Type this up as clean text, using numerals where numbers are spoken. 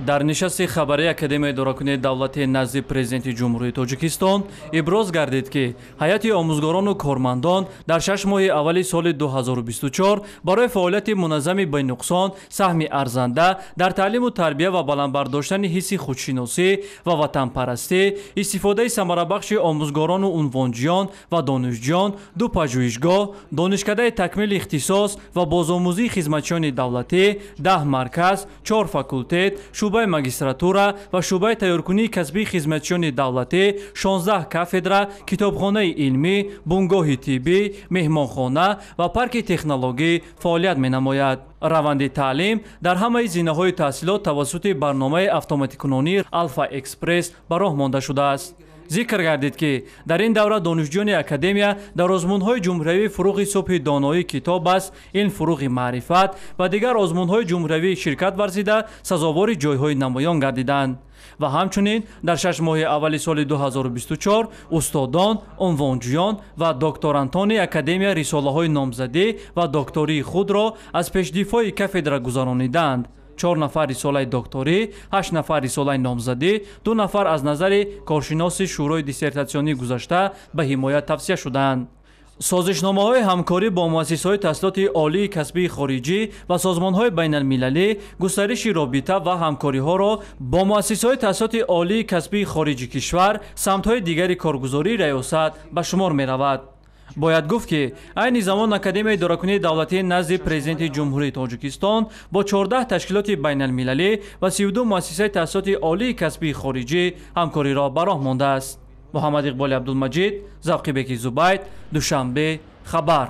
дар нишасти хабарии Академияи Идоракунии давлатии назди Президенти Ҷумҳурии Тоҷикистон иброз гардид ки ҳайати омӯзгорону кормандон дар 6 моҳи аввали соли 2024 барои фаъолияти муназзами байнуқсон саҳми арзанда дар таълиму тарбия ва баландбардоштани ҳисси худшиносӣ ва ватанпарастӣ, истифодаи самарабахши омӯзгорону унвонҷиён ва донишҷӯён, ду пажӯҳишгоҳ, донишкадаи такмили ихтисос ва бозомӯзии хизматчиёни давлатӣ, 10 марказ, 4 факултет, шӯъбаи магистратура ва шӯъбаи тайёркунии касбии хизматчиёни давлатӣ, 16 кафедра, китобхонаи илмӣ, бунгоҳи тиббӣ, меҳмонхона ва парки технологӣ фаъолият менамояд. раванди таълим дар ҳамаи зинаҳои таҳсилот тавассути барномаи автоматикунонии Алфа Экспресс ба роҳ монда шудааст. зикр гардид ки дар ин давра донишҷӯёни академия дар озмунҳои ҷумҳуриявии фуруғи субҳи доноӣ китоб аст, ин фуруғи маърифат ва дигар озмунҳои ҷумҳуриявӣ ширкат варзида сазовори ҷойҳои намоён гардиданд. ва ҳамчунин дар 6 моҳи аввали соли 2024 устодон, унвонҷӯён ва докторантони академия рисолаҳои номзадӣ ва доктории худро аз пешдифои кафедра гузарониданд. 4 нафар рисолаи докторӣ, 8 нафар рисолаи номзадӣ, 2 нафар аз назари коршиноси шӯрои диссертатсионии гузашта ба ҳимоят тавсия шуданд. созишномаҳои ҳамкорӣ бо муассисаҳои таҳсилоти олии касбии хориҷӣ ва созмонҳои байналмилалӣ, густариши робита ва ҳамкориҳоро бо муассисаҳои таҳсилоти олии касбии хориҷи кишвар, самтҳои дигари коргузории раёсат ба шумор меравад. бояд гуфт ки айни замон Академияи Идоракунии давлатии назди Президенти Ҷумҳурии Тоҷикистон бо 14 ташкилоти байналмилалӣ ва 32 муассисаи таҳсилоти олии касбии хориҷӣ ҳамкориро ба роҳ мондааст. муҳаммад иқболи Абдулмаҷид, Завқи Беки Зубайд, Душанбе, Хабар.